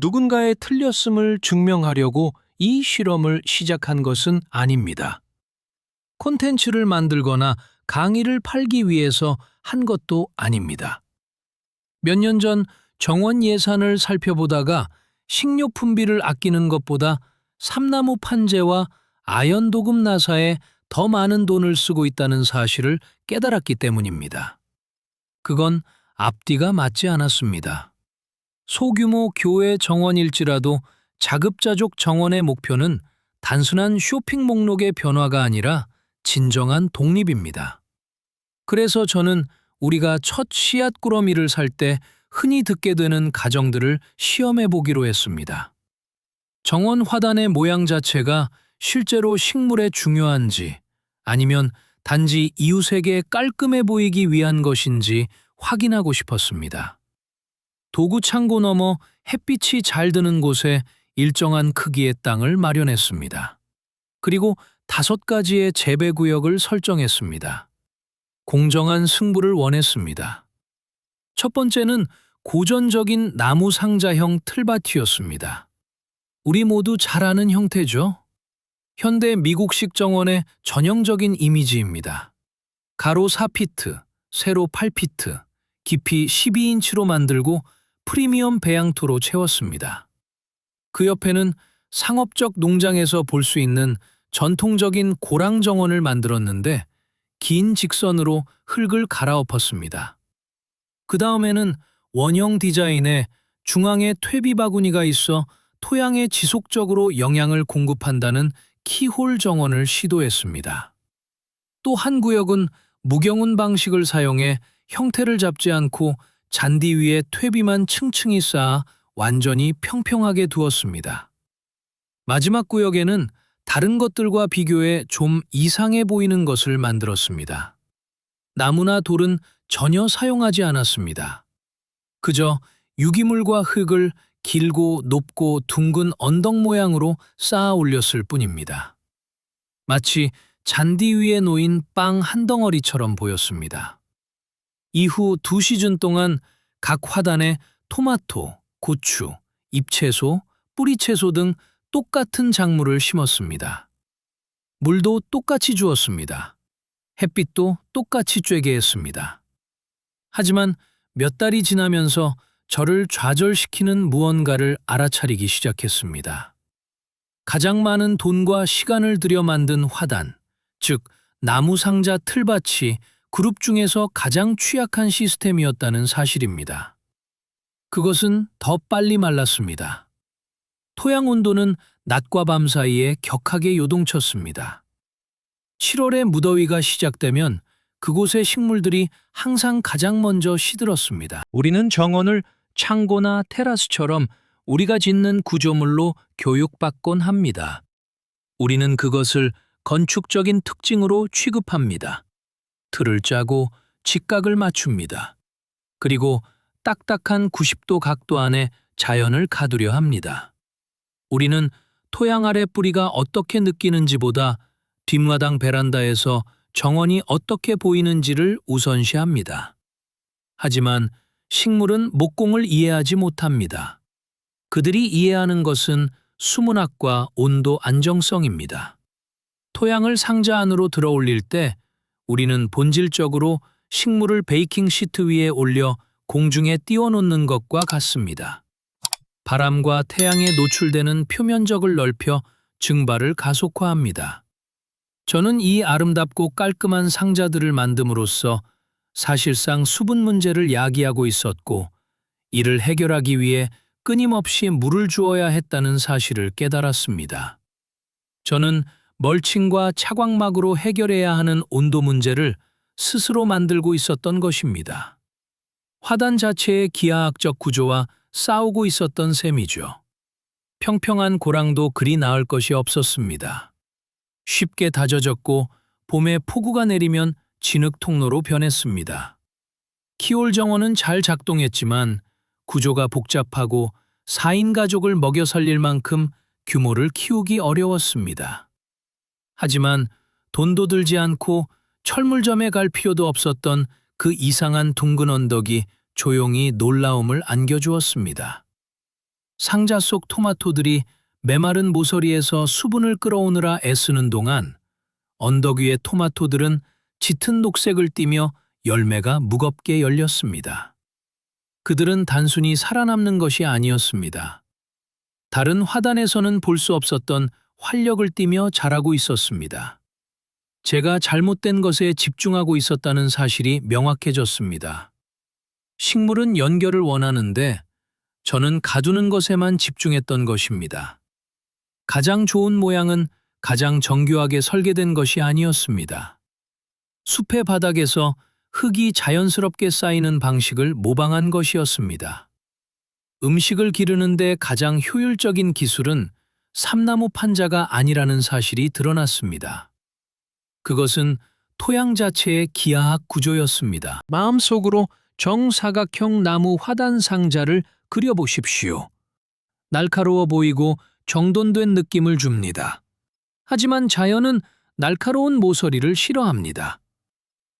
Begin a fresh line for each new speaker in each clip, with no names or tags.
누군가의 틀렸음을 증명하려고 이 실험을 시작한 것은 아닙니다. 콘텐츠를 만들거나 강의를 팔기 위해서 한 것도 아닙니다. 몇 년 전 정원 예산을 살펴보다가 식료 품비를 아끼는 것보다 삼나무 판재와 아연도금 나사에 더 많은 돈을 쓰고 있다는 사실을 깨달았기 때문입니다. 그건 앞뒤가 맞지 않았습니다. 소규모 교회 정원일지라도 자급자족 정원의 목표는 단순한 쇼핑 목록의 변화가 아니라 진정한 독립입니다. 그래서 저는 우리가 첫 씨앗 꾸러미를 살 때 흔히 듣게 되는 가정들을 시험해 보기로 했습니다. 정원 화단의 모양 자체가 실제로 식물에 중요한지 아니면 단지 이웃에게 깔끔해 보이기 위한 것인지 확인하고 싶었습니다. 도구 창고 너머 햇빛이 잘 드는 곳에 일정한 크기의 땅을 마련했습니다. 그리고 5가지의 재배 구역을 설정했습니다. 공정한 승부를 원했습니다. 첫 번째는 고전적인 나무 상자형 틀밭이었습니다. 우리 모두 잘 아는 형태죠? 현대 미국식 정원의 전형적인 이미지입니다. 가로 4피트, 세로 8피트, 깊이 12인치로 만들고 프리미엄 배양토로 채웠습니다. 그 옆에는 상업적 농장에서 볼 수 있는 전통적인 고랑 정원을 만들었는데 긴 직선으로 흙을 갈아엎었습니다. 그 다음에는 원형 디자인에 중앙에 퇴비 바구니가 있어 토양에 지속적으로 영양을 공급한다는 키홀 정원을 시도했습니다. 또 한 구역은 무경운 방식을 사용해 형태를 잡지 않고 잔디 위에 퇴비만 층층이 쌓아 완전히 평평하게 두었습니다. 마지막 구역에는 다른 것들과 비교해 좀 이상해 보이는 것을 만들었습니다. 나무나 돌은 전혀 사용하지 않았습니다. 그저 유기물과 흙을 길고 높고 둥근 언덕 모양으로 쌓아 올렸을 뿐입니다. 마치 잔디 위에 놓인 빵 한 덩어리처럼 보였습니다. 이후 2시즌 동안 각 화단에 토마토, 고추, 잎채소, 뿌리채소 등 똑같은 작물을 심었습니다. 물도 똑같이 주었습니다. 햇빛도 똑같이 쬐게 했습니다. 하지만 몇 달이 지나면서 저를 좌절시키는 무언가를 알아차리기 시작했습니다. 가장 많은 돈과 시간을 들여 만든 화단, 즉 나무 상자 틀밭이 그룹 중에서 가장 취약한 시스템이었다는 사실입니다. 그것은 더 빨리 말랐습니다. 토양 온도는 낮과 밤 사이에 격하게 요동쳤습니다. 7월에 무더위가 시작되면 그곳의 식물들이 항상 가장 먼저 시들었습니다. 우리는 정원을 창고나 테라스처럼 우리가 짓는 구조물로 교육받곤 합니다. 우리는 그것을 건축적인 특징으로 취급합니다. 틀을 짜고 직각을 맞춥니다. 그리고 딱딱한 90도 각도 안에 자연을 가두려 합니다. 우리는 토양 아래 뿌리가 어떻게 느끼는지보다 뒷마당 베란다에서 정원이 어떻게 보이는지를 우선시합니다. 하지만 식물은 목공을 이해하지 못합니다. 그들이 이해하는 것은 수문학과 온도 안정성입니다. 토양을 상자 안으로 들어 올릴 때 우리는 본질적으로 식물을 베이킹 시트 위에 올려 공중에 띄워놓는 것과 같습니다. 바람과 태양에 노출되는 표면적을 넓혀 증발을 가속화합니다. 저는 이 아름답고 깔끔한 상자들을 만듦으로써 사실상 수분 문제를 야기하고 있었고 이를 해결하기 위해 끊임없이 물을 주어야 했다는 사실을 깨달았습니다. 저는 멀칭과 차광막으로 해결해야 하는 온도 문제를 스스로 만들고 있었던 것입니다. 화단 자체의 기하학적 구조와 싸우고 있었던 셈이죠. 평평한 고랑도 그리 나을 것이 없었습니다. 쉽게 다져졌고 봄에 폭우가 내리면 진흙 통로로 변했습니다. 키올 정원은 잘 작동했지만 구조가 복잡하고 4인 가족을 먹여 살릴 만큼 규모를 키우기 어려웠습니다. 하지만 돈도 들지 않고 철물점에 갈 필요도 없었던 그 이상한 둥근 언덕이 조용히 놀라움을 안겨주었습니다. 상자 속 토마토들이 메마른 모서리에서 수분을 끌어오느라 애쓰는 동안 언덕 위의 토마토들은 짙은 녹색을 띠며 열매가 무겁게 열렸습니다. 그들은 단순히 살아남는 것이 아니었습니다. 다른 화단에서는 볼 수 없었던 활력을 띠며 자라고 있었습니다. 제가 잘못된 것에 집중하고 있었다는 사실이 명확해졌습니다. 식물은 연결을 원하는데 저는 가두는 것에만 집중했던 것입니다. 가장 좋은 모양은 가장 정교하게 설계된 것이 아니었습니다. 숲의 바닥에서 흙이 자연스럽게 쌓이는 방식을 모방한 것이었습니다. 음식을 기르는데 가장 효율적인 기술은 삼나무 판자가 아니라는 사실이 드러났습니다. 그것은 토양 자체의 기하학 구조였습니다. 마음속으로 정사각형 나무 화단 상자를 그려보십시오. 날카로워 보이고 정돈된 느낌을 줍니다. 하지만 자연은 날카로운 모서리를 싫어합니다.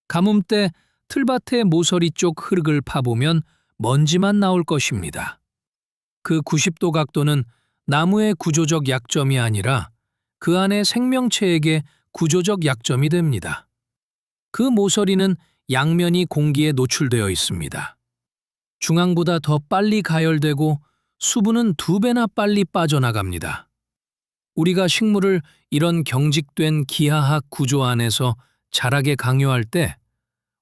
가뭄 때 틀밭의 모서리 쪽 흙을 파보면 먼지만 나올 것입니다. 그 90도 각도는 나무의 구조적 약점이 아니라 그 안의 생명체에게 구조적 약점이 됩니다. 그 모서리는 양면이 공기에 노출되어 있습니다. 중앙보다 더 빨리 가열되고 수분은 2배나 빨리 빠져나갑니다. 우리가 식물을 이런 경직된 기하학 구조 안에서 자라게 강요할 때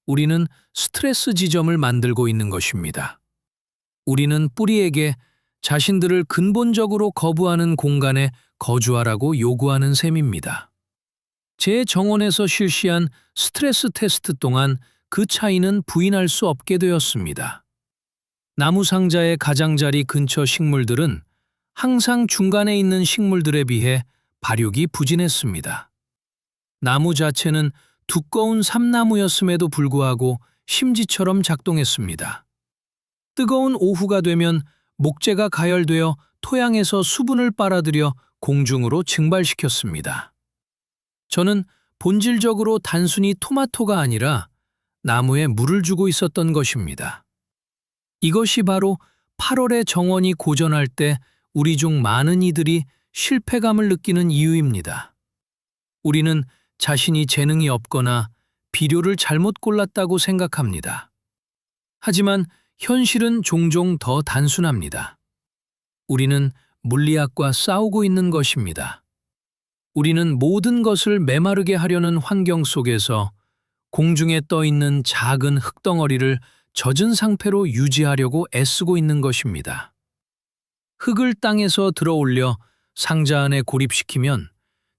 우리는 스트레스 지점을 만들고 있는 것입니다. 우리는 뿌리에게 자신들을 근본적으로 거부하는 공간에 거주하라고 요구하는 셈입니다. 제 정원에서 실시한 스트레스 테스트 동안 그 차이는 부인할 수 없게 되었습니다. 나무 상자의 가장자리 근처 식물들은 항상 중간에 있는 식물들에 비해 발육이 부진했습니다. 나무 자체는 두꺼운 삼나무였음에도 불구하고 심지처럼 작동했습니다. 뜨거운 오후가 되면 목재가 가열되어 토양에서 수분을 빨아들여 공중으로 증발시켰습니다. 저는 본질적으로 단순히 토마토가 아니라 나무에 물을 주고 있었던 것입니다. 이것이 바로 8월의 정원이 고전할 때 우리 중 많은 이들이 실패감을 느끼는 이유입니다. 우리는 자신이 재능이 없거나 비료를 잘못 골랐다고 생각합니다. 하지만 현실은 종종 더 단순합니다. 우리는 물리학과 싸우고 있는 것입니다. 우리는 모든 것을 메마르게 하려는 환경 속에서 공중에 떠 있는 작은 흙덩어리를 젖은 상태로 유지하려고 애쓰고 있는 것입니다. 흙을 땅에서 들어올려 상자 안에 고립시키면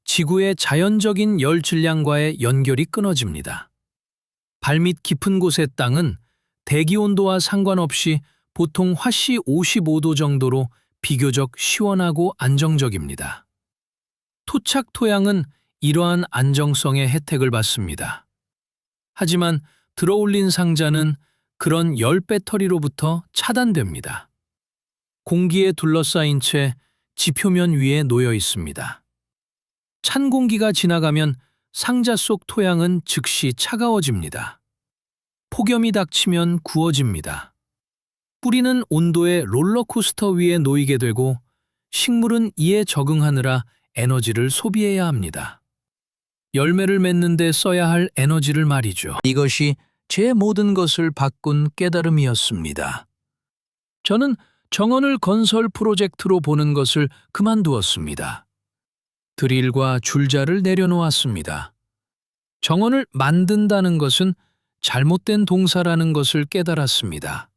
지구의 자연적인 열 질량과의 연결이 끊어집니다. 발밑 깊은 곳의 땅은 대기 온도와 상관없이 보통 화씨 55도 정도로 비교적 시원하고 안정적입니다. 토착 토양은 이러한 안정성의 혜택을 받습니다. 하지만 들어올린 상자는 그런 열 배터리로부터 차단됩니다. 공기에 둘러싸인 채 지표면 위에 놓여 있습니다. 찬 공기가 지나가면 상자 속 토양은 즉시 차가워집니다. 폭염이 닥치면 구워집니다. 뿌리는 온도의 롤러코스터 위에 놓이게 되고 식물은 이에 적응하느라 에너지를 소비해야 합니다. 열매를 맺는 데 써야 할 에너지를 말이죠. 이것이 제 모든 것을 바꾼 깨달음이었습니다. 저는 정원을 건설 프로젝트로 보는 것을 그만두었습니다. 드릴과 줄자를 내려놓았습니다. 정원을 만든다는 것은 잘못된 동사라는 것을 깨달았습니다.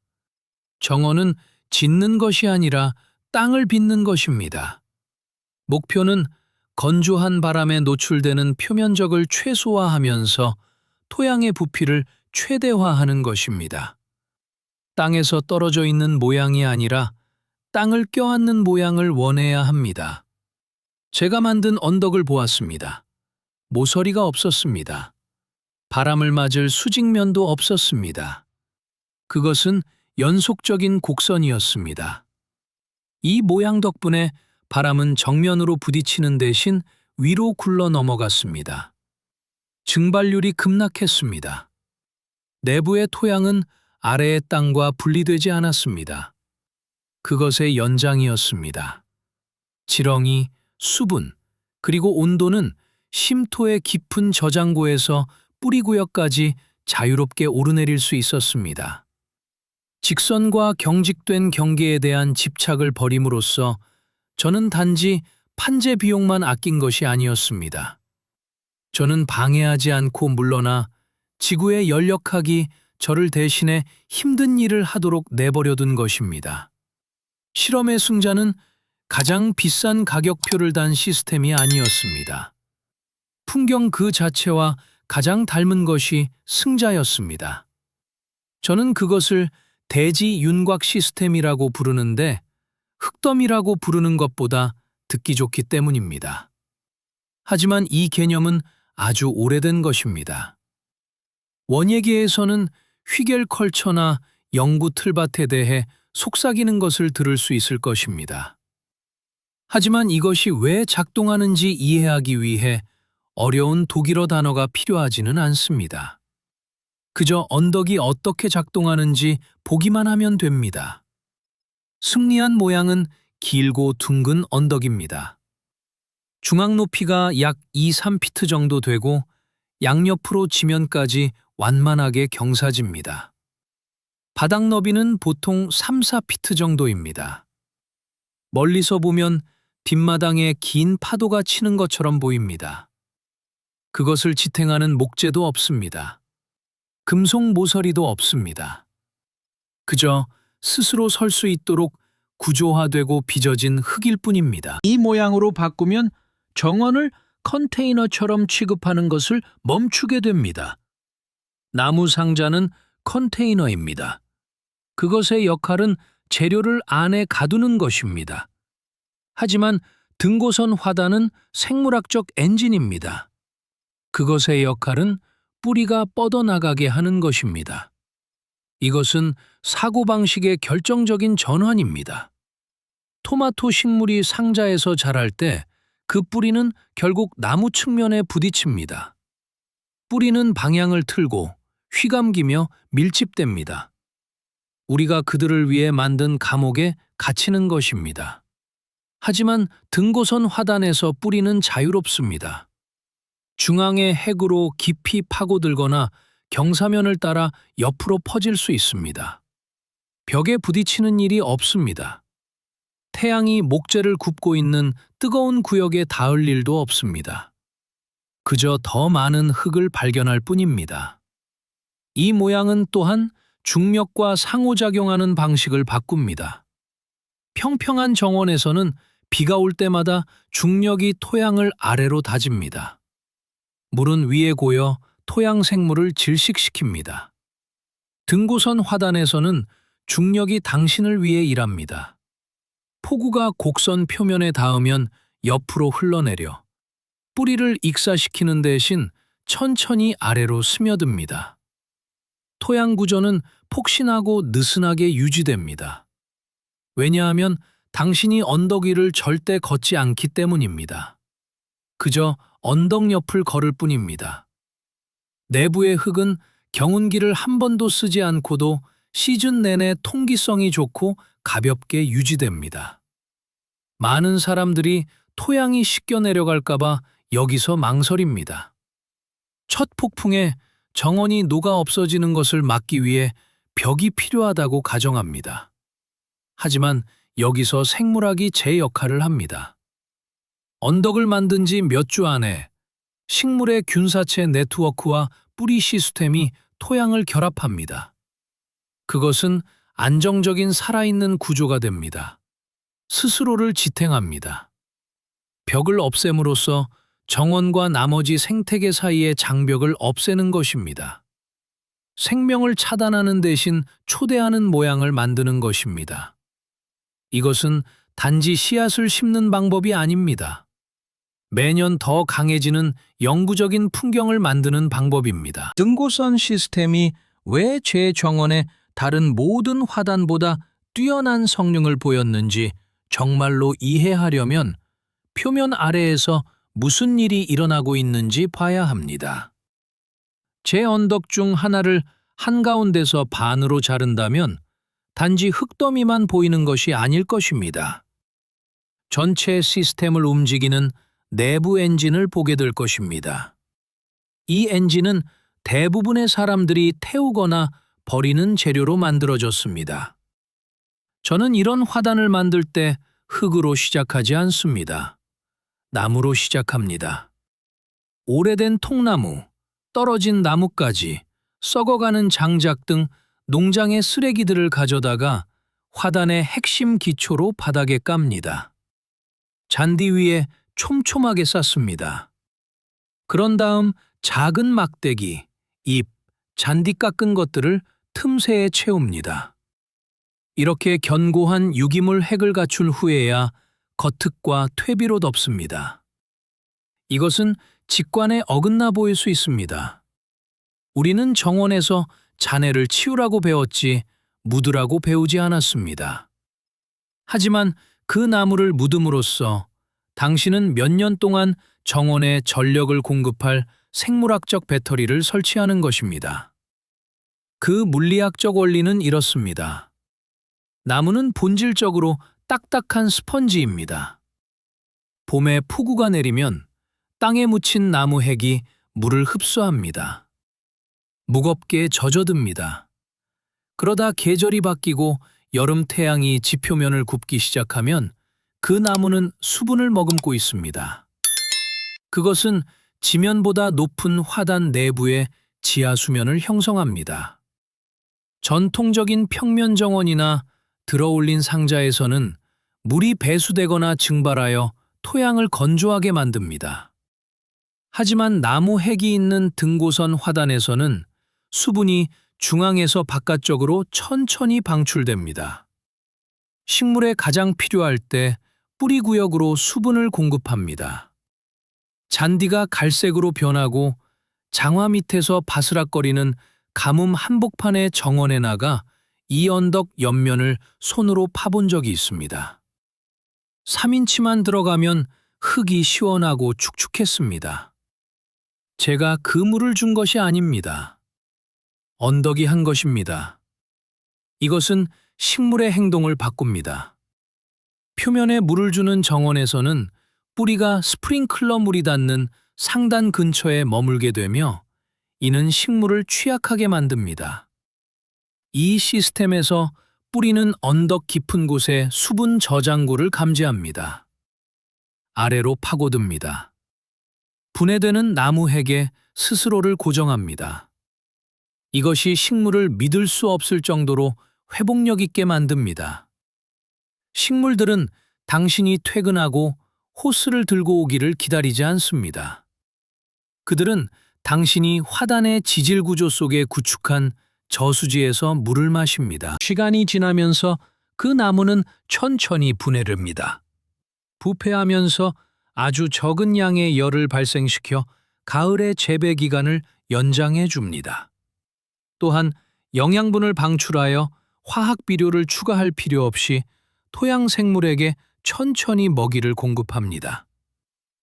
정원은 짓는 것이 아니라 땅을 빚는 것입니다. 목표는 건조한 바람에 노출되는 표면적을 최소화하면서 토양의 부피를 최대화하는 것입니다. 땅에서 떨어져 있는 모양이 아니라 땅을 껴안는 모양을 원해야 합니다. 제가 만든 언덕을 보았습니다. 모서리가 없었습니다. 바람을 맞을 수직면도 없었습니다. 그것은 연속적인 곡선이었습니다. 이 모양 덕분에 바람은 정면으로 부딪히는 대신 위로 굴러 넘어갔습니다. 증발률이 급락했습니다. 내부의 토양은 아래의 땅과 분리되지 않았습니다. 그것의 연장이었습니다. 지렁이, 수분, 그리고 온도는 심토의 깊은 저장고에서 뿌리구역까지 자유롭게 오르내릴 수 있었습니다. 직선과 경직된 경계에 대한 집착을 버림으로써 저는 단지 판재 비용만 아낀 것이 아니었습니다. 저는 방해하지 않고 물러나 지구에 연력하기 저를 대신해 힘든 일을 하도록 내버려둔 것입니다. 실험의 승자는 가장 비싼 가격표를 단 시스템이 아니었습니다. 풍경 그 자체와 가장 닮은 것이 승자였습니다. 저는 그것을 대지 윤곽 시스템이라고 부르는데 흙더미라고 부르는 것보다 듣기 좋기 때문입니다. 하지만 이 개념은 아주 오래된 것입니다. 원예계에서는 휘겔 컬처나 영구 틀밭에 대해 속삭이는 것을 들을 수 있을 것입니다. 하지만 이것이 왜 작동하는지 이해하기 위해 어려운 독일어 단어가 필요하지는 않습니다. 그저 언덕이 어떻게 작동하는지 보기만 하면 됩니다. 승리한 모양은 길고 둥근 언덕입니다. 중앙 높이가 약 2-3피트 정도 되고 양옆으로 지면까지 완만하게 경사집니다. 바닥 너비는 보통 3-4피트 정도입니다. 멀리서 보면 뒷마당에 긴 파도가 치는 것처럼 보입니다. 그것을 지탱하는 목재도 없습니다. 금속 모서리도 없습니다. 그저 스스로 설 수 있도록 구조화되고 빚어진 흙일 뿐입니다. 이 모양으로 바꾸면 정원을 컨테이너처럼 취급하는 것을 멈추게 됩니다. 나무 상자는 컨테이너입니다. 그것의 역할은 재료를 안에 가두는 것입니다. 하지만 등고선 화단은 생물학적 엔진입니다. 그것의 역할은 뿌리가 뻗어나가게 하는 것입니다. 이것은 사고방식의 결정적인 전환입니다. 토마토 식물이 상자에서 자랄 때 그 뿌리는 결국 나무 측면에 부딪힙니다. 뿌리는 방향을 틀고 휘감기며 밀집됩니다. 우리가 그들을 위해 만든 감옥에 갇히는 것입니다. 하지만 등고선 화단에서 뿌리는 자유롭습니다. 중앙의 핵으로 깊이 파고들거나 경사면을 따라 옆으로 퍼질 수 있습니다. 벽에 부딪히는 일이 없습니다. 태양이 목재를 굽고 있는 뜨거운 구역에 닿을 일도 없습니다. 그저 더 많은 흙을 발견할 뿐입니다. 이 모양은 또한 중력과 상호작용하는 방식을 바꿉니다. 평평한 정원에서는 비가 올 때마다 중력이 토양을 아래로 다집니다. 물은 위에 고여 토양 생물을 질식시킵니다. 등고선 화단에서는 중력이 당신을 위해 일합니다. 폭우가 곡선 표면에 닿으면 옆으로 흘러내려 뿌리를 익사시키는 대신 천천히 아래로 스며듭니다. 토양 구조는 폭신하고 느슨하게 유지됩니다. 왜냐하면 당신이 언덕 위를 절대 걷지 않기 때문입니다. 그저 언덕 옆을 걸을 뿐입니다. 내부의 흙은 경운기를 한 번도 쓰지 않고도 시즌 내내 통기성이 좋고 가볍게 유지됩니다. 많은 사람들이 토양이 씻겨 내려갈까봐 여기서 망설입니다. 첫 폭풍에 정원이 녹아 없어지는 것을 막기 위해 벽이 필요하다고 가정합니다. 하지만 여기서 생물학이 제 역할을 합니다. 언덕을 만든 지 몇 주 안에 식물의 균사체 네트워크와 뿌리 시스템이 토양을 결합합니다. 그것은 안정적인 살아있는 구조가 됩니다. 스스로를 지탱합니다. 벽을 없앰으로써 정원과 나머지 생태계 사이의 장벽을 없애는 것입니다. 생명을 차단하는 대신 초대하는 모양을 만드는 것입니다. 이것은 단지 씨앗을 심는 방법이 아닙니다. 매년 더 강해지는 영구적인 풍경을 만드는 방법입니다. 등고선 시스템이 왜 제 정원에 다른 모든 화단보다 뛰어난 성능을 보였는지 정말로 이해하려면 표면 아래에서 무슨 일이 일어나고 있는지 봐야 합니다. 제 언덕 중 하나를 한가운데서 반으로 자른다면 단지 흙더미만 보이는 것이 아닐 것입니다. 전체 시스템을 움직이는 내부 엔진을 보게 될 것입니다. 이 엔진은 대부분의 사람들이 태우거나 버리는 재료로 만들어졌습니다. 저는 이런 화단을 만들 때 흙으로 시작하지 않습니다. 나무로 시작합니다. 오래된 통나무, 떨어진 나뭇가지, 썩어가는 장작 등 농장의 쓰레기들을 가져다가 화단의 핵심 기초로 바닥에 깝니다. 잔디 위에 촘촘하게 쌓습니다. 그런 다음 작은 막대기, 잎, 잔디 깎은 것들을 틈새에 채웁니다. 이렇게 견고한 유기물 핵을 갖춘 후에야 겉흙과 퇴비로 덮습니다. 이것은 직관에 어긋나 보일 수 있습니다. 우리는 정원에서 잔해를 치우라고 배웠지 묻으라고 배우지 않았습니다. 하지만 그 나무를 묻음으로써 당신은 몇 년 동안 정원에 전력을 공급할 생물학적 배터리를 설치하는 것입니다. 그 물리학적 원리는 이렇습니다. 나무는 본질적으로 딱딱한 스펀지입니다. 봄에 폭우가 내리면 땅에 묻힌 나무 핵이 물을 흡수합니다. 무겁게 젖어듭니다. 그러다 계절이 바뀌고 여름 태양이 지표면을 굽기 시작하면 그 나무는 수분을 머금고 있습니다. 그것은 지면보다 높은 화단 내부의 지하 수면을 형성합니다. 전통적인 평면 정원이나 들어올린 상자에서는 물이 배수되거나 증발하여 토양을 건조하게 만듭니다. 하지만 나무 핵이 있는 등고선 화단에서는 수분이 중앙에서 바깥쪽으로 천천히 방출됩니다. 식물에 가장 필요할 때 뿌리 구역으로 수분을 공급합니다. 잔디가 갈색으로 변하고 장화 밑에서 바스락거리는 가뭄 한복판의 정원에 나가 이 언덕 옆면을 손으로 파본 적이 있습니다. 3인치만 들어가면 흙이 시원하고 축축했습니다. 제가 그 물을 준 것이 아닙니다. 언덕이 한 것입니다. 이것은 식물의 행동을 바꿉니다. 표면에 물을 주는 정원에서는 뿌리가 스프링클러 물이 닿는 상단 근처에 머물게 되며 이는 식물을 취약하게 만듭니다. 이 시스템에서 뿌리는 언덕 깊은 곳에 수분 저장고를 감지합니다. 아래로 파고듭니다. 분해되는 나무 핵에 스스로를 고정합니다. 이것이 식물을 믿을 수 없을 정도로 회복력 있게 만듭니다. 식물들은 당신이 퇴근하고 호스를 들고 오기를 기다리지 않습니다. 그들은 당신이 화단의 지질 구조 속에 구축한 저수지에서 물을 마십니다. 시간이 지나면서 그 나무는 천천히 분해됩니다. 부패하면서 아주 적은 양의 열을 발생시켜 가을의 재배 기간을 연장해 줍니다. 또한 영양분을 방출하여 화학 비료를 추가할 필요 없이 토양 생물에게 천천히 먹이를 공급합니다.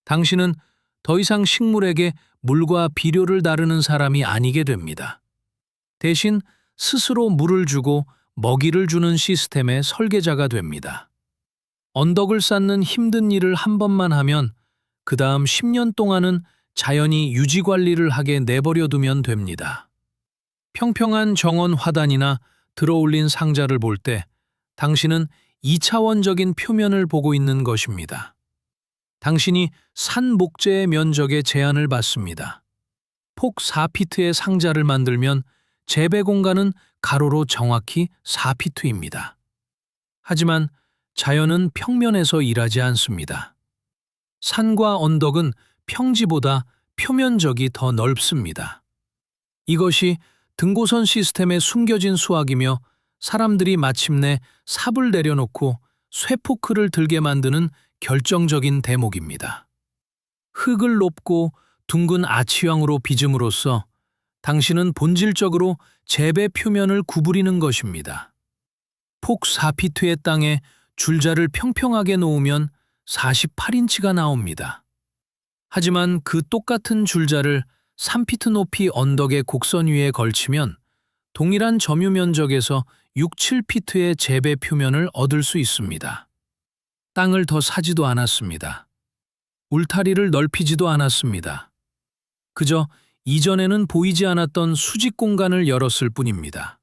당신은 더 이상 식물에게 물과 비료를 다루는 사람이 아니게 됩니다. 대신 스스로 물을 주고 먹이를 주는 시스템의 설계자가 됩니다. 언덕을 쌓는 힘든 일을 한 번만 하면 그 다음 10년 동안은 자연이 유지 관리를 하게 내버려 두면 됩니다. 평평한 정원 화단이나 들어올린 상자를 볼 때 당신은 2차원적인 표면을 보고 있는 것입니다. 당신이 산 목재의 면적에 제한을 받습니다. 폭 4피트의 상자를 만들면 재배 공간은 가로로 정확히 4피트입니다. 하지만 자연은 평면에서 일하지 않습니다. 산과 언덕은 평지보다 표면적이 더 넓습니다. 이것이 등고선 시스템의 숨겨진 수학이며 사람들이 마침내 삽을 내려놓고 쇠포크를 들게 만드는 결정적인 대목입니다. 흙을 높고 둥근 아치형으로 빚음으로써 당신은 본질적으로 재배 표면을 구부리는 것입니다. 폭 4피트의 땅에 줄자를 평평하게 놓으면 48인치가 나옵니다. 하지만 그 똑같은 줄자를 3피트 높이 언덕의 곡선 위에 걸치면 동일한 점유 면적에서 6, 7피트의 재배 표면을 얻을 수 있습니다. 땅을 더 사지도 않았습니다. 울타리를 넓히지도 않았습니다. 그저 이전에는 보이지 않았던 수직 공간을 열었을 뿐입니다.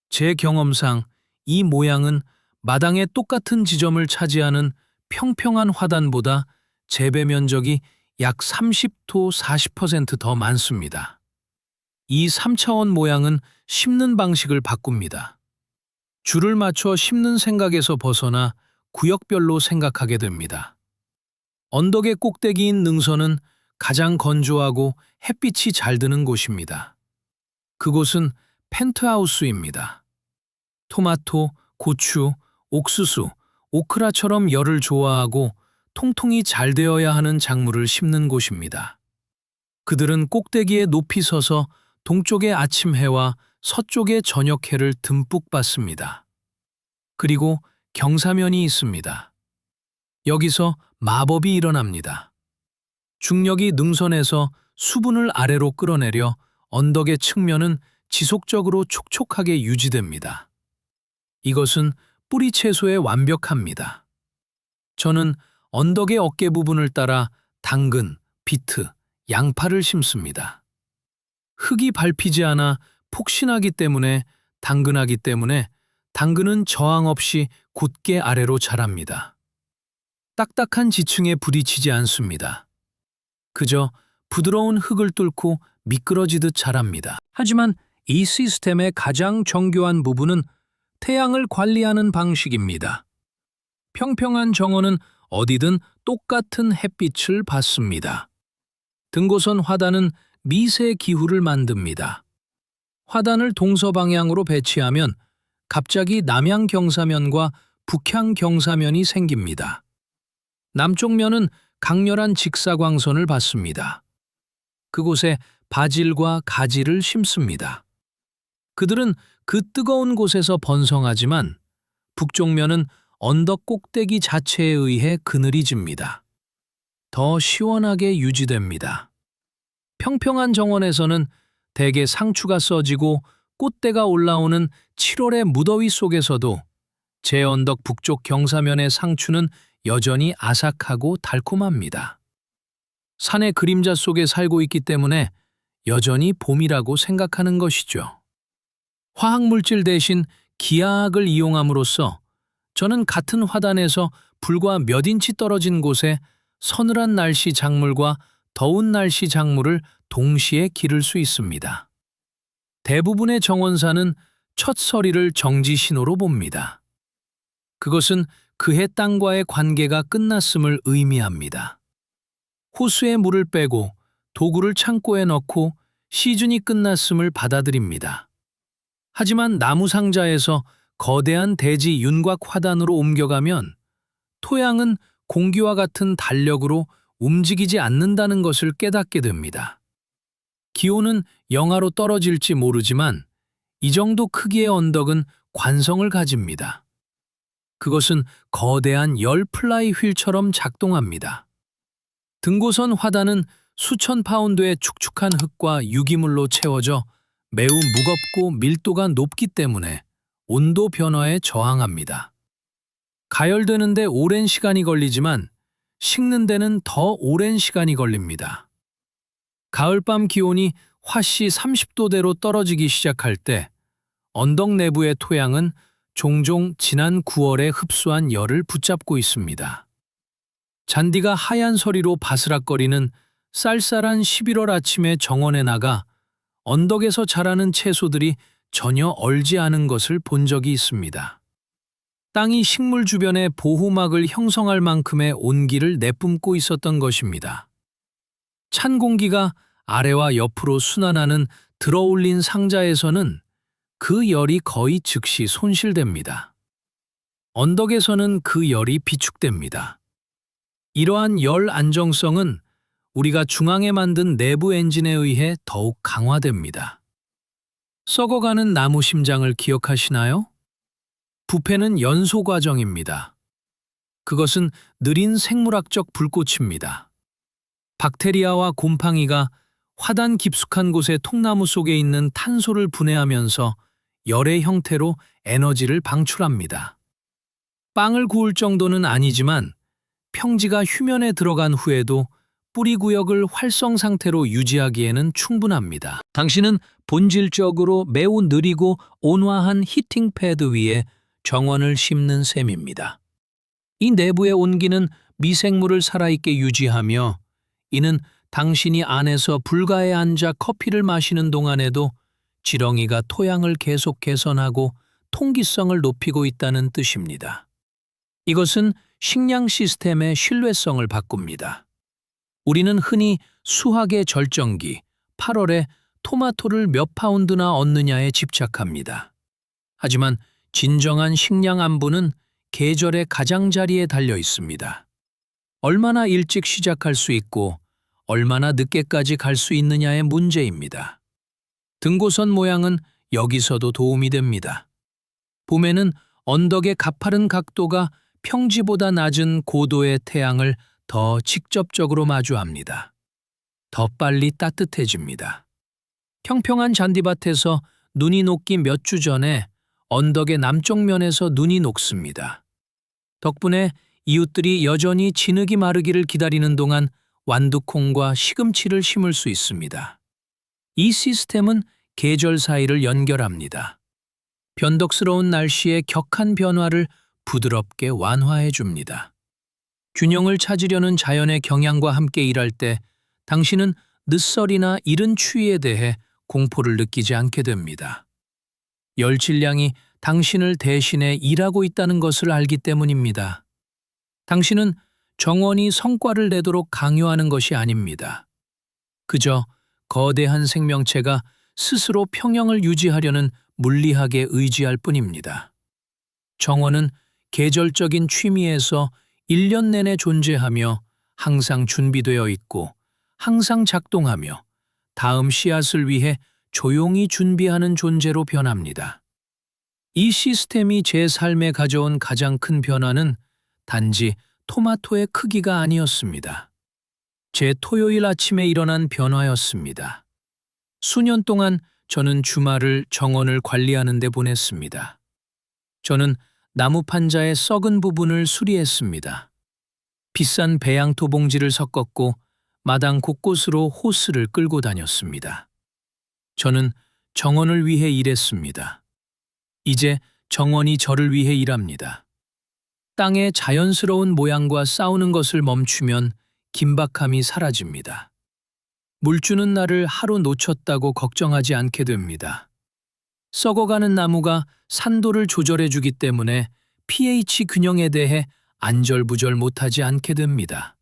제 경험상 이 모양은 마당의 똑같은 지점을 차지하는 평평한 화단보다 재배 면적이 약 30도 40% 더 많습니다. 이 3차원 모양은 심는 방식을 바꿉니다. 줄을 맞춰 심는 생각에서 벗어나 구역별로 생각하게 됩니다. 언덕의 꼭대기인 능선은 가장 건조하고 햇빛이 잘 드는 곳입니다. 그곳은 펜트하우스입니다. 토마토, 고추, 옥수수, 오크라처럼 열을 좋아하고 통통이 잘 되어야 하는 작물을 심는 곳입니다. 그들은 꼭대기에 높이 서서 동쪽의 아침 해와 서쪽의 저녁 해를 듬뿍 받습니다. 그리고 경사면이 있습니다. 여기서 마법이 일어납니다. 중력이 능선에서 수분을 아래로 끌어내려 언덕의 측면은 지속적으로 촉촉하게 유지됩니다. 이것은 뿌리 채소에 완벽합니다. 저는 언덕의 어깨 부분을 따라 당근, 비트, 양파를 심습니다. 흙이 밟히지 않아 폭신하기 때문에 당근은 저항 없이 곧게 아래로 자랍니다. 딱딱한 지층에 부딪히지 않습니다. 그저 부드러운 흙을 뚫고 미끄러지듯 자랍니다. 하지만 이 시스템의 가장 정교한 부분은 태양을 관리하는 방식입니다. 평평한 정원은 어디든 똑같은 햇빛을 받습니다. 등고선 화단은 미세 기후를 만듭니다. 화단을 동서방향으로 배치하면 갑자기 남향 경사면과 북향 경사면이 생깁니다. 남쪽 면은 강렬한 직사광선을 받습니다. 그곳에 바질과 가지를 심습니다. 그들은 그 뜨거운 곳에서 번성하지만 북쪽 면은 언덕 꼭대기 자체에 의해 그늘이 집니다. 더 시원하게 유지됩니다. 평평한 정원에서는 대개 상추가 써지고 꽃대가 올라오는 7월의 무더위 속에서도 제 언덕 북쪽 경사면의 상추는 여전히 아삭하고 달콤합니다. 산의 그림자 속에 살고 있기 때문에 여전히 봄이라고 생각하는 것이죠. 화학물질 대신 기하학을 이용함으로써 저는 같은 화단에서 불과 몇 인치 떨어진 곳에 서늘한 날씨 작물과 더운 날씨 작물을 동시에 기를 수 있습니다. 대부분의 정원사는 첫 서리를 정지 신호로 봅니다. 그것은 그해 땅과의 관계가 끝났음을 의미합니다. 호수에 물을 빼고 도구를 창고에 넣고 시즌이 끝났음을 받아들입니다. 하지만 나무 상자에서 거대한 대지 윤곽 화단으로 옮겨가면 토양은 공기와 같은 달력으로 움직이지 않는다는 것을 깨닫게 됩니다. 기온은 영하로 떨어질지 모르지만 이 정도 크기의 언덕은 관성을 가집니다. 그것은 거대한 열 플라이 휠처럼 작동합니다. 등고선 화단은 수천 파운드의 축축한 흙과 유기물로 채워져 매우 무겁고 밀도가 높기 때문에 온도 변화에 저항합니다. 가열되는 데 오랜 시간이 걸리지만 식는 데는 더 오랜 시간이 걸립니다. 가을밤 기온이 화씨 30도대로 떨어지기 시작할 때 언덕 내부의 토양은 종종 지난 9월에 흡수한 열을 붙잡고 있습니다. 잔디가 하얀 서리로 바스락거리는 쌀쌀한 11월 아침에 정원에 나가 언덕에서 자라는 채소들이 전혀 얼지 않은 것을 본 적이 있습니다. 땅이 식물 주변에 보호막을 형성할 만큼의 온기를 내뿜고 있었던 것입니다. 찬 공기가 아래와 옆으로 순환하는 들어올린 상자에서는 그 열이 거의 즉시 손실됩니다. 언덕에서는 그 열이 비축됩니다. 이러한 열 안정성은 우리가 중앙에 만든 내부 엔진에 의해 더욱 강화됩니다. 썩어가는 나무 심장을 기억하시나요? 부패는 연소 과정입니다. 그것은 느린 생물학적 불꽃입니다. 박테리아와 곰팡이가 화단 깊숙한 곳의 통나무 속에 있는 탄소를 분해하면서 열의 형태로 에너지를 방출합니다. 빵을 구울 정도는 아니지만 평지가 휴면에 들어간 후에도 뿌리 구역을 활성 상태로 유지하기에는 충분합니다. 당신은 본질적으로 매우 느리고 온화한 히팅 패드 위에 정원을 심는 셈입니다. 이 내부의 온기는 미생물을 살아있게 유지하며 이는 당신이 안에서 불가에 앉아 커피를 마시는 동안에도 지렁이가 토양을 계속 개선하고 통기성을 높이고 있다는 뜻입니다. 이것은 식량 시스템의 신뢰성을 바꿉니다. 우리는 흔히 수학의 절정기, 8월에 토마토를 몇 파운드나 얻느냐에 집착합니다. 하지만 진정한 식량 안부는 계절의 가장자리에 달려 있습니다. 얼마나 일찍 시작할 수 있고 얼마나 늦게까지 갈 수 있느냐의 문제입니다. 등고선 모양은 여기서도 도움이 됩니다. 봄에는 언덕의 가파른 각도가 평지보다 낮은 고도의 태양을 더 직접적으로 마주합니다. 더 빨리 따뜻해집니다. 평평한 잔디밭에서 눈이 녹기 몇 주 전에 언덕의 남쪽 면에서 눈이 녹습니다. 덕분에 이웃들이 여전히 진흙이 마르기를 기다리는 동안 완두콩과 시금치를 심을 수 있습니다. 이 시스템은 계절 사이를 연결합니다. 변덕스러운 날씨의 격한 변화를 부드럽게 완화해 줍니다. 균형을 찾으려는 자연의 경향과 함께 일할 때 당신은 늦설이나 이른 추위에 대해 공포를 느끼지 않게 됩니다. 열 질량이 당신을 대신해 일하고 있다는 것을 알기 때문입니다. 당신은 정원이 성과를 내도록 강요하는 것이 아닙니다. 그저 거대한 생명체가 스스로 평형을 유지하려는 물리학에 의지할 뿐입니다. 정원은 계절적인 취미에서 1년 내내 존재하며 항상 준비되어 있고 항상 작동하며 다음 씨앗을 위해 조용히 준비하는 존재로 변합니다. 이 시스템이 제 삶에 가져온 가장 큰 변화는 단지 토마토의 크기가 아니었습니다. 제 토요일 아침에 일어난 변화였습니다. 수년 동안 저는 주말을 정원을 관리하는 데 보냈습니다. 저는 나무 판자의 썩은 부분을 수리했습니다. 비싼 배양토 봉지를 섞었고 마당 곳곳으로 호스를 끌고 다녔습니다. 저는 정원을 위해 일했습니다. 이제 정원이 저를 위해 일합니다. 땅의 자연스러운 모양과 싸우는 것을 멈추면 긴박함이 사라집니다. 물 주는 날을 하루 놓쳤다고 걱정하지 않게 됩니다. 썩어가는 나무가 산도를 조절해주기 때문에 pH 균형에 대해 안절부절 못하지 않게 됩니다.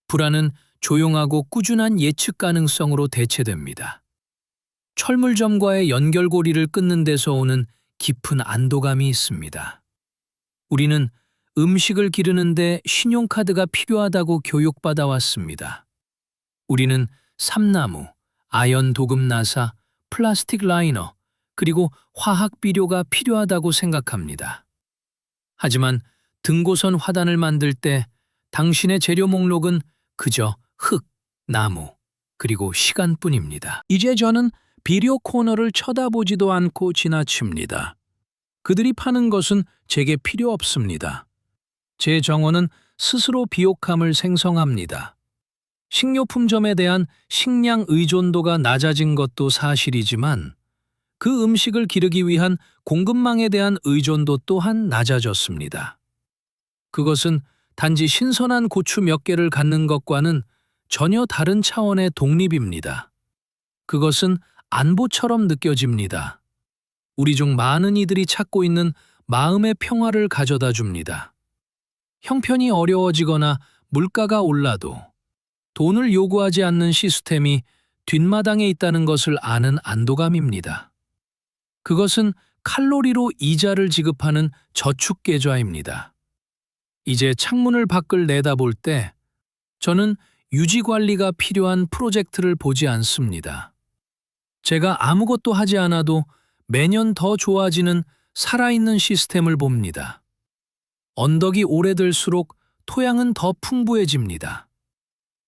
불안은 조용하고 꾸준한 예측 가능성으로 대체됩니다. 철물점과의 연결고리를 끊는 데서 오는 깊은 안도감이 있습니다. 우리는 음식을 기르는데 신용카드가 필요하다고 교육받아 왔습니다. 우리는 삼나무, 아연 도금 나사, 플라스틱 라이너, 그리고 화학 비료가 필요하다고 생각합니다. 하지만 등고선 화단을 만들 때 당신의 재료 목록은 그저 흙, 나무, 그리고 시간뿐입니다. 이제 저는 비료 코너를 쳐다보지도 않고 지나칩니다. 그들이 파는 것은 제게 필요 없습니다. 제 정원은 스스로 비옥함을 생성합니다. 식료품점에 대한 식량 의존도가 낮아진 것도 사실이지만 그 음식을 기르기 위한 공급망에 대한 의존도 또한 낮아졌습니다. 그것은 단지 신선한 고추 몇 개를 갖는 것과는 전혀 다른 차원의 독립입니다. 그것은 안보처럼 느껴집니다. 우리 중 많은 이들이 찾고 있는 마음의 평화를 가져다 줍니다. 형편이 어려워지거나 물가가 올라도 돈을 요구하지 않는 시스템이 뒷마당에 있다는 것을 아는 안도감입니다. 그것은 칼로리로 이자를 지급하는 저축계좌입니다. 이제 창문을 밖을 내다볼 때 저는 유지관리가 필요한 프로젝트를 보지 않습니다. 제가 아무것도 하지 않아도 매년 더 좋아지는 살아있는 시스템을 봅니다. 언덕이 오래될수록 토양은 더 풍부해집니다.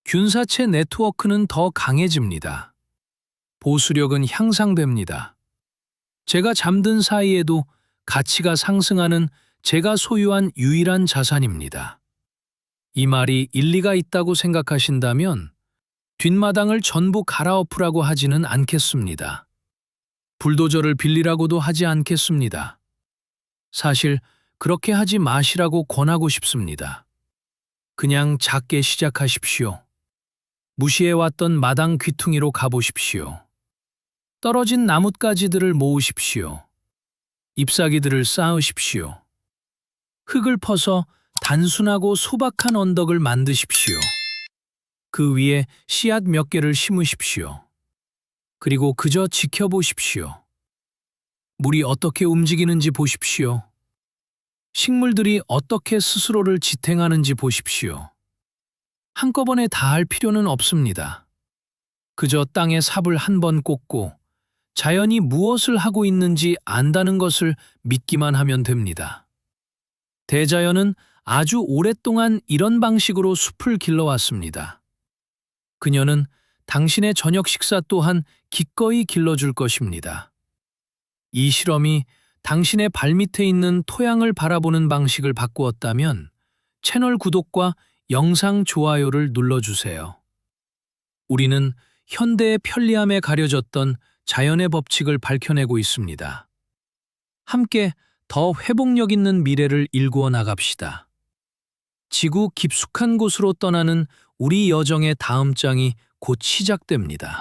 균사체 네트워크는 더 강해집니다. 보수력은 향상됩니다. 제가 잠든 사이에도 가치가 상승하는 제가 소유한 유일한 자산입니다. 이 말이 일리가 있다고 생각하신다면 뒷마당을 전부 갈아엎으라고 하지는 않겠습니다. 불도저를 빌리라고도 하지 않겠습니다. 사실 그렇게 하지 마시라고 권하고 싶습니다. 그냥 작게 시작하십시오. 무시해왔던 마당 귀퉁이로 가보십시오. 떨어진 나뭇가지들을 모으십시오. 잎사귀들을 쌓으십시오. 흙을 퍼서 단순하고 소박한 언덕을 만드십시오. 그 위에 씨앗 몇 개를 심으십시오. 그리고 그저 지켜보십시오. 물이 어떻게 움직이는지 보십시오. 식물들이 어떻게 스스로를 지탱하는지 보십시오. 한꺼번에 다 할 필요는 없습니다. 그저 땅에 삽을 한 번 꽂고 자연이 무엇을 하고 있는지 안다는 것을 믿기만 하면 됩니다. 대자연은 아주 오랫동안 이런 방식으로 숲을 길러왔습니다. 그녀는 당신의 저녁 식사 또한 기꺼이 길러줄 것입니다. 이 실험이 당신의 발밑에 있는 토양을 바라보는 방식을 바꾸었다면 채널 구독과 영상 좋아요를 눌러주세요. 우리는 현대의 편리함에 가려졌던 자연의 법칙을 밝혀내고 있습니다. 함께 더 회복력 있는 미래를 일구어 나갑시다. 지구 깊숙한 곳으로 떠나는 우리 여정의 다음 장이 곧 시작됩니다.